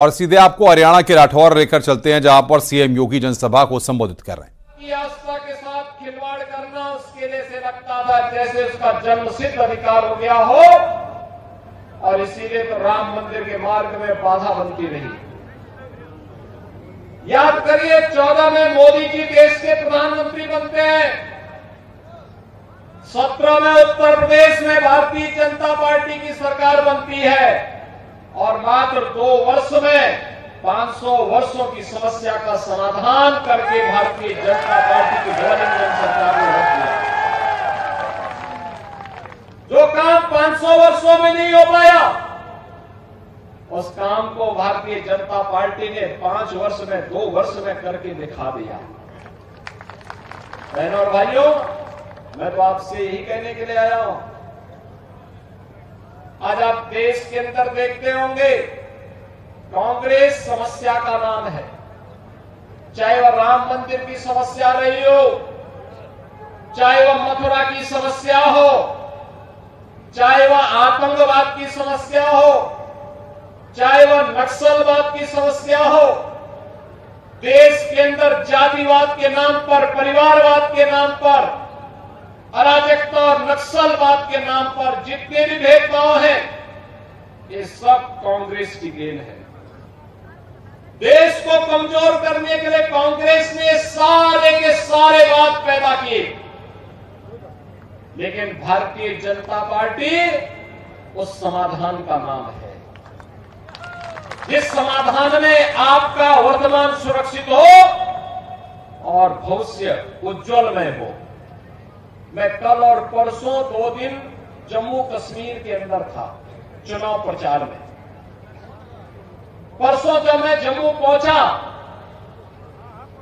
और सीधे आपको हरियाणा के राठौर लेकर चलते हैं, जहां पर सीएम योगी जनसभा को संबोधित कर रहे हैं। आस्था के साथ खिलवाड़ करना उसके लिए से लगता था जैसे उसका जन्मसिद्ध अधिकार हो गया हो, और इसीलिए तो राम मंदिर के मार्ग में बाधा बनती रही। याद करिए 14 में मोदी जी देश के प्रधानमंत्री बनते हैं, 17 में उत्तर प्रदेश में भारतीय जनता पार्टी की सरकार बनती है, और मात्र 2 वर्ष में 500 वर्षों की समस्या का समाधान करके भारतीय जनता पार्टी की गवर्निंग सरकार ने रख दिया। जो काम 500 वर्षों में नहीं हो पाया, उस काम को भारतीय जनता पार्टी ने 5 वर्ष में 2 वर्ष में करके दिखा दिया। बहनों और भाइयों, मैं तो आपसे यही कहने के लिए आया हूं। आज आप देश के अंदर देखते होंगे, कांग्रेस समस्या का नाम है। चाहे वह राम मंदिर की समस्या रही हो, चाहे वह मथुरा की समस्या हो, चाहे वह आतंकवाद की समस्या हो, चाहे वह नक्सलवाद की समस्या हो, देश के अंदर जातिवाद के नाम पर, परिवारवाद के नाम पर, अराजकता और नक्सलवाद के नाम पर जितने भी भेदभाव हैं, ये सब कांग्रेस की देन है। देश को कमजोर करने के लिए कांग्रेस ने सारे के सारे वाद पैदा किए, लेकिन भारतीय जनता पार्टी उस समाधान का नाम है, जिस समाधान में आपका वर्तमान सुरक्षित हो और भविष्य उज्जवलमय हो। मैं कल और परसों 2 दिन जम्मू कश्मीर के अंदर था चुनाव प्रचार में। परसों जब मैं जम्मू पहुंचा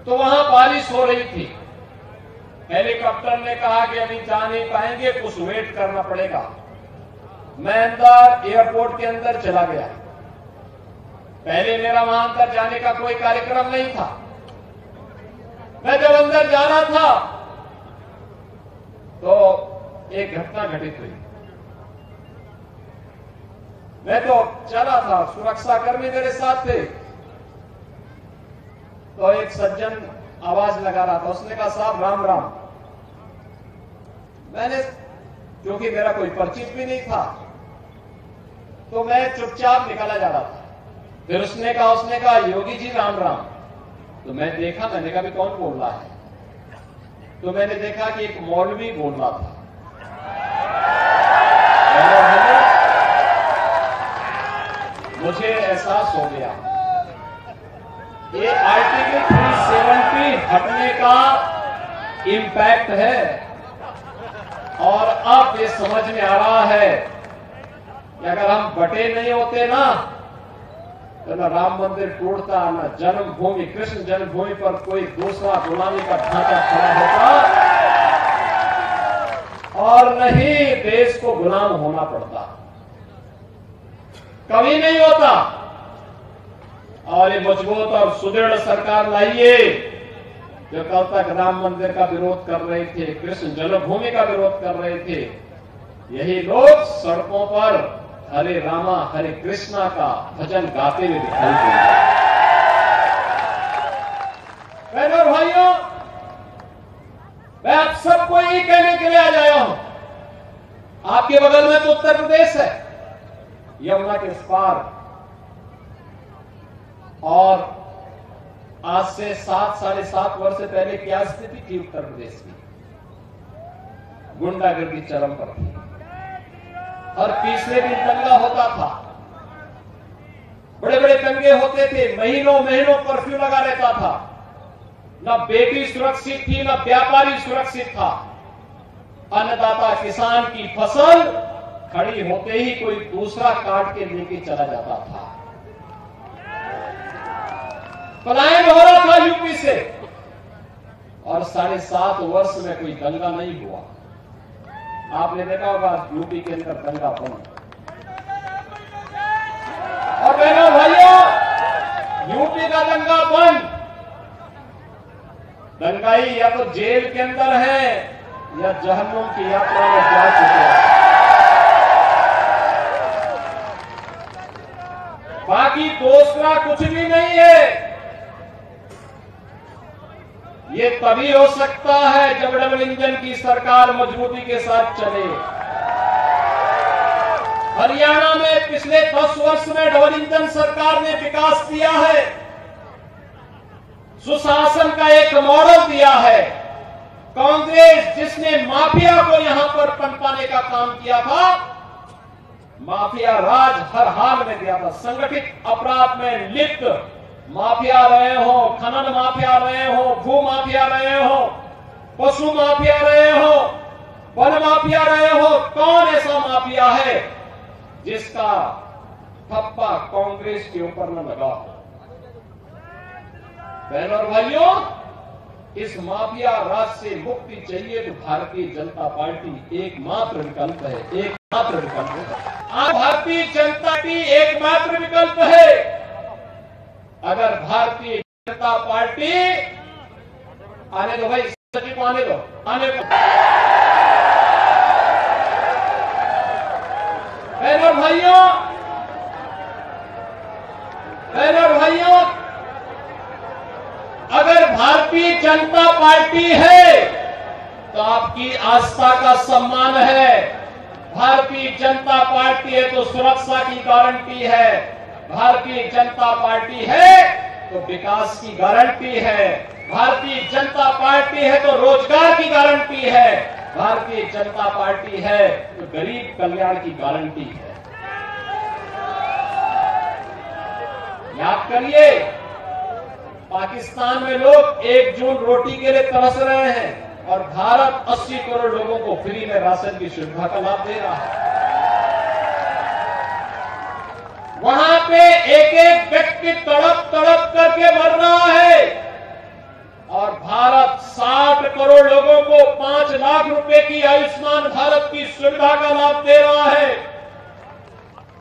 तो वहां बारिश हो रही थी। हेलीकॉप्टर ने कहा कि अभी जा नहीं पाएंगे, कुछ वेट करना पड़ेगा। मैं अंदर एयरपोर्ट के अंदर चला गया। पहले मेरा वहां अंदर जाने का कोई कार्यक्रम नहीं था। मैं जब अंदर जा रहा था तो एक घटना घटित हुई। मैं तो चला था, सुरक्षा कर्मी मेरे साथ थे, तो एक सज्जन आवाज लगा रहा था। उसने कहा, साहब राम राम। मैंने, क्योंकि मेरा कोई परिचित भी नहीं था, तो मैं चुपचाप निकला जा रहा था। फिर उसने कहा योगी जी राम राम। तो मैं देखा, मैंने कहा भी कौन बोल रहा है? तो मैंने देखा कि एक मौलवी बोल रहा था। मुझे एहसास हो गया ये आर्टिकल 370 हटने का इंपैक्ट है, और अब ये समझ में आ रहा है कि अगर हम बटे नहीं होते ना, तो न राम मंदिर टूटता, न जन्मभूमि, कृष्ण जन्मभूमि पर कोई दूसरा गुलामी का ढांचा खड़ा होता, और नहीं देश को गुलाम होना पड़ता, कभी नहीं होता। और ये मजबूत और सुदृढ़ सरकार लाइए, जो कल तक राम मंदिर का विरोध कर रहे थे, कृष्ण जन्मभूमि का विरोध कर रहे थे, यही लोग सड़कों पर हरे रामा हरे कृष्णा का भजन गाते हुए दिखाई देंगे। बहनों और भाइयों, मैं आप सबको यही कहने के लिए आ जाया हूं। आपके बगल में तो उत्तर प्रदेश है, यमुना के उस पार, और आज से 7-7.5 वर्ष से पहले क्या स्थिति थी उत्तर प्रदेश की? गुंडागर्दी चरम पर थी, और तीसरे दिन दंगा होता था, बड़े बड़े दंगे होते थे, महीनों महीनों कर्फ्यू लगा रहता था। न बेटी सुरक्षित थी, न व्यापारी सुरक्षित था। अन्नदाता किसान की फसल खड़ी होते ही कोई दूसरा काट के लेके चला जाता था। पलायन हो रहा था यूपी से, और 7.5 वर्ष में कोई दंगा नहीं हुआ। आपने देखा होगा यूपी के अंदर दंगा बंद। और बहनों भाइयों, यूपी का दंगा बंद, दंगाई या तो जेल के अंदर है या जहन्नुम की यात्रा में जा चुके हैं। बाकी दूसरा कुछ भी नहीं है। ये तभी हो सकता है जब डबल इंजन की सरकार मजबूती के साथ चले। हरियाणा में पिछले 10 वर्ष में डबल इंजन सरकार ने विकास किया है, सुशासन का एक मॉडल दिया है। कांग्रेस जिसने माफिया को यहां पर पनपाने का काम किया था, माफिया राज हर हाल में दिया था। संगठित अपराध में लिप्त माफिया रहे हो, खनन माफिया रहे हो, भू माफिया रहे हो, पशु माफिया रहे हो, वन माफिया रहे हो, कौन ऐसा माफिया है जिसका ठप्पा कांग्रेस के ऊपर न लगा हो? बहनों और भाइयों, इस माफिया राज से मुक्ति चाहिए तो भारतीय जनता पार्टी एकमात्र विकल्प है, एकमात्र विकल्प है। भारतीय जनता पार्टी एकमात्र विकल्प है। अगर भारतीय जनता पार्टी, आने दो भाई, सचिव को आने दो, आने दो। बहनों भाइयों, अगर भारतीय जनता पार्टी है तो आपकी आस्था का सम्मान है। भारतीय जनता पार्टी है तो सुरक्षा की गारंटी है। भारतीय जनता पार्टी है तो विकास की गारंटी है। भारतीय जनता पार्टी है तो रोजगार की गारंटी है। भारतीय जनता पार्टी है तो गरीब कल्याण की गारंटी है। याद करिए, पाकिस्तान में लोग 1 जून रोटी के लिए तरस रहे हैं और भारत 80 करोड़ लोगों को फ्री में राशन की सुविधा का लाभ दे रहा है। वहां पे एक एक व्यक्ति तड़प तड़प करके मर रहा है और भारत 60 करोड़ लोगों को 5 लाख रुपए की आयुष्मान भारत की सुविधा का लाभ दे रहा है।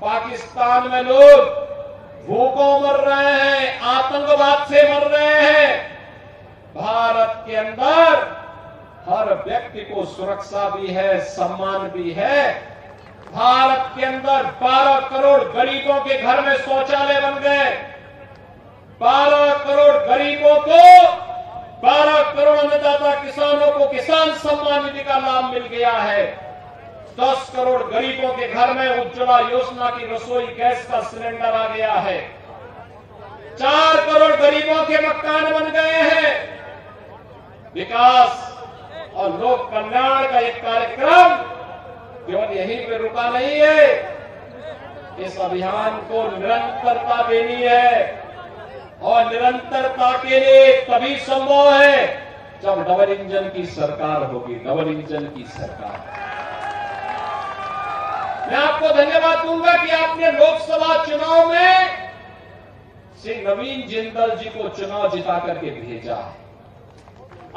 पाकिस्तान में लोग भूखों मर रहे हैं, आतंकवाद से मर रहे हैं। भारत के अंदर हर व्यक्ति को सुरक्षा भी है, सम्मान भी है। भारत के अंदर 12 करोड़ गरीबों के घर में शौचालय बन गए। 12 करोड़ गरीबों को, 12 करोड़ अन्नदाता किसानों को किसान सम्मान निधि का लाभ मिल गया है। 10 करोड़ गरीबों के घर में उज्ज्वला योजना की रसोई गैस का सिलेंडर आ गया है। 4 करोड़ गरीबों के मकान बन गए हैं। विकास और लोक कल्याण का एक कार्यक्रम केवल यहीं पे रुका नहीं है। इस अभियान को निरंतरता देनी है और निरंतरता के लिए तभी संभव है जब डबल इंजन की सरकार होगी। डबल इंजन की सरकार। मैं आपको धन्यवाद दूंगा कि आपने लोकसभा चुनाव में श्री नवीन जिंदल जी को चुनाव जिता करके भेजा है।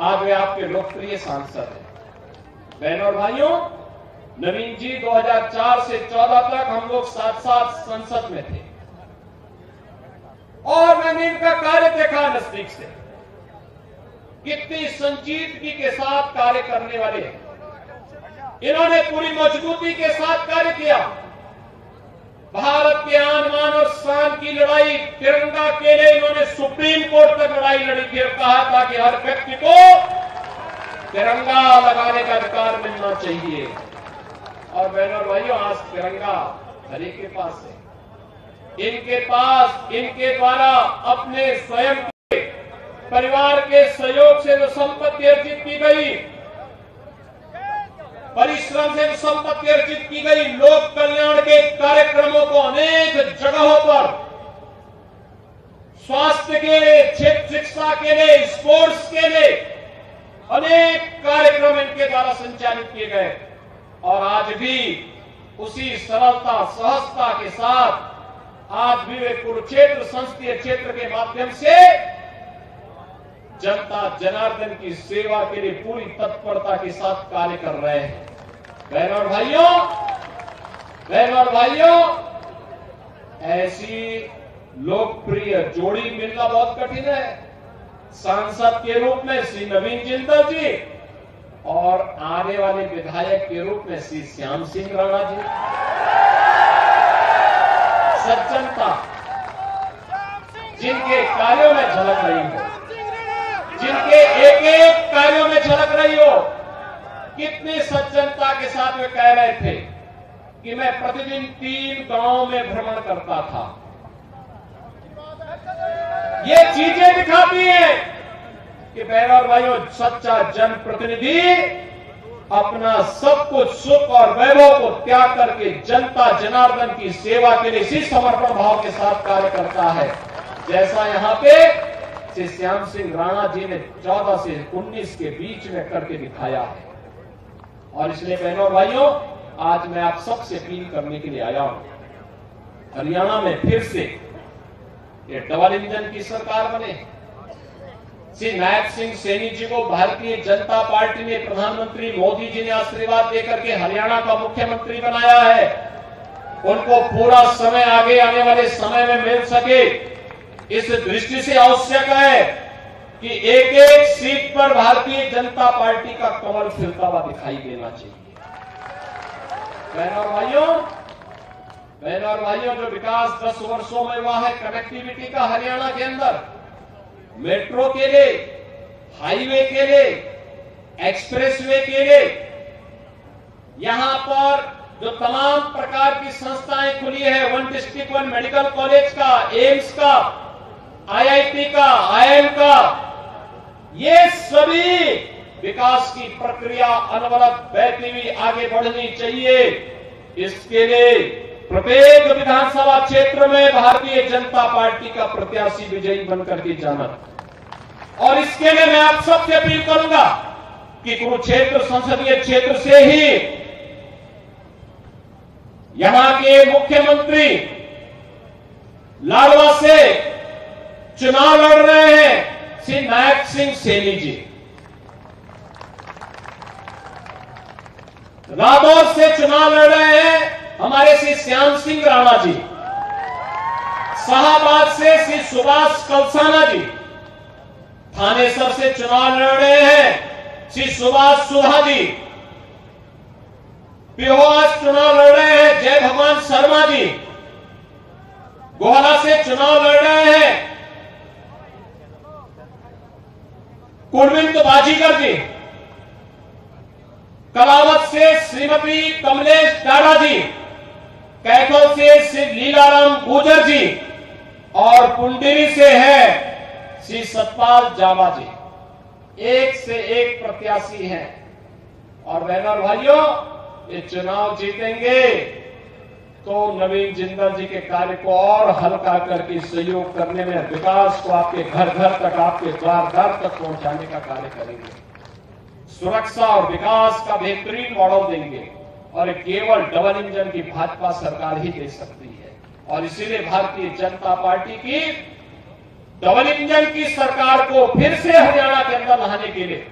आज वे आपके लोकप्रिय सांसद हैं। बहनों और भाइयों, नवीन जी 2004 से 14 तक हम लोग साथ साथ संसद में थे और मैंने इनका कार्य देखा नजदीक से। कितनी संजीदगी के साथ कार्य करने वाले हैं। इन्होंने पूरी मजबूती के साथ कार्य किया। भारत के आन बान और शान की लड़ाई, तिरंगा के लिए इन्होंने सुप्रीम कोर्ट तक लड़ाई लड़ी थी और कहा था कि हर व्यक्ति को तिरंगा लगाने का अधिकार मिलना चाहिए। और बहनों और भाइयों, आज तिरंगा हर एक के पास है। इनके पास, इनके द्वारा अपने स्वयं के परिवार के सहयोग से जो संपत्ति अर्जित की गई, परिश्रम से संपत्ति अर्जित की गई, लोक कल्याण के कार्यक्रमों को अनेक जगहों पर स्वास्थ्य के लिए, शिक्षा के लिए, स्पोर्ट्स के लिए अनेक कार्यक्रम इनके द्वारा संचालित किए गए और आज भी उसी सरलता, सहजता के साथ आज भी वे कुरुक्षेत्र संसदीय क्षेत्र के माध्यम से जनता जनार्दन की सेवा के लिए पूरी तत्परता के साथ कार्य कर रहे हैं। बहनों और भाइयों, ऐसी लोकप्रिय जोड़ी मिलना बहुत कठिन है। सांसद के रूप में श्री नवीन जिंदल जी और आने वाले विधायक के रूप में श्री श्याम सिंह राणा जी। सज्जनता, 2 जिनके कार्यों में झलक रही हो, जिनके एक एक कार्यों में झलक रही हो। कितनी सज्जनता के साथ वे कह रहे थे कि मैं प्रतिदिन 3 गांवों में भ्रमण करता था। ये चीजें दिखाती हैं कि बहनों और भाइयों, सच्चा जनप्रतिनिधि अपना सब कुछ सुख और वैभव को त्याग करके जनता जनार्दन की सेवा के लिए इसी समर्पण भाव के साथ कार्य करता है, जैसा यहां पे श्री श्याम सिंह राणा जी ने 14 से 19 के बीच में करके दिखाया है। और इसलिए बहनों और भाइयों, आज मैं आप सबसे अपील करने के लिए आया हूं, हरियाणा में फिर से ये डबल इंजन की सरकार बने। श्री नायब सिंह सैनी जी को भारतीय जनता पार्टी ने, प्रधानमंत्री मोदी जी ने आशीर्वाद देकर के हरियाणा का मुख्यमंत्री बनाया है। उनको पूरा समय आगे आने वाले समय में मिल सके, इस दृष्टि से आवश्यक है कि एक एक सीट पर भारतीय जनता पार्टी का कमल खिलता हुआ दिखाई देना चाहिए। बहनों और भाइयों, जो विकास 10 वर्षों में हुआ है कनेक्टिविटी का हरियाणा के अंदर, मेट्रो के लिए, हाईवे के लिए, एक्सप्रेसवे के लिए, यहां पर जो तमाम प्रकार की संस्थाएं खुली है, 1 डिस्ट्रिक्ट 1 मेडिकल कॉलेज का, एम्स का, IIT का, IIM का, ये सभी विकास की प्रक्रिया अनवरत बहती हुई आगे बढ़नी चाहिए। इसके लिए प्रत्येक विधानसभा क्षेत्र में भारतीय जनता पार्टी का प्रत्याशी विजयी बनकर के जाना। और इसके लिए मैं आप सबसे अपील करूंगा कि कुरुक्षेत्र संसदीय क्षेत्र से ही यहां के मुख्यमंत्री लाडवा से चुनाव लड़ रहे हैं श्री नायब सिंह सैनी जी, रादौर से चुनाव लड़ रहे हैं हमारे श्री श्याम सिंह राणा जी, शाहबाद से श्री सुभाष कलसाना जी, थानेसर से चुनाव लड़ रहे हैं श्री सुभाष सुधा जी, पिहोवास चुनाव लड़ रहे हैं जय भगवान शर्मा जी, गोहरा से चुनाव लड़ रहे हैं कुलविंद बाजीगर जी, कलावत से श्रीमती कमलेश डाड़ा जी, कैथल से श्री लीलाराम गुजर जी और पुंडरी से है श्री सतपाल जावा जी। एक से एक प्रत्याशी हैं। और बहनों और भाइयों, ये चुनाव जीतेंगे तो नवीन जिंदल जी के कार्य को और हल्का करके सहयोग करने में, विकास को आपके घर घर तक, आपके द्वार द्वार तक पहुंचाने का कार्य करेंगे, सुरक्षा और विकास का बेहतरीन मॉडल देंगे। और केवल डबल इंजन की भाजपा सरकार ही दे सकती है। और इसीलिए भारतीय जनता पार्टी की डबल इंजन की सरकार को फिर से हरियाणा के अंदर लाने के लिए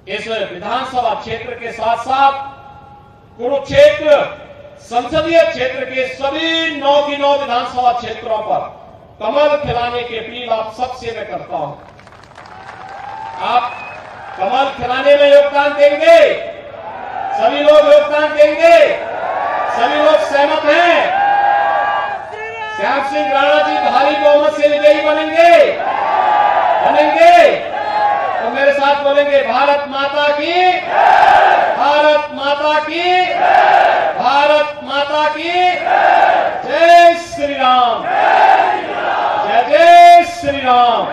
इस विधानसभा क्षेत्र के साथ साथ कुरुक्षेत्र संसदीय क्षेत्र के सभी 9 की 9 विधानसभा क्षेत्रों पर कमल खिलाने की अपील आप सबसे मैं करता हूं। आप कमल खिलाने में योगदान देंगे, सभी लोग योगदान देंगे, सभी लोग सहमत हैं। श्याम सिंह राणा जी भारी बहुमत से विजयी बनेंगे तो मेरे साथ बोलेंगे, भारत माता की, भारत माता की, भारत माता की जय श्री राम, जय जय श्री राम।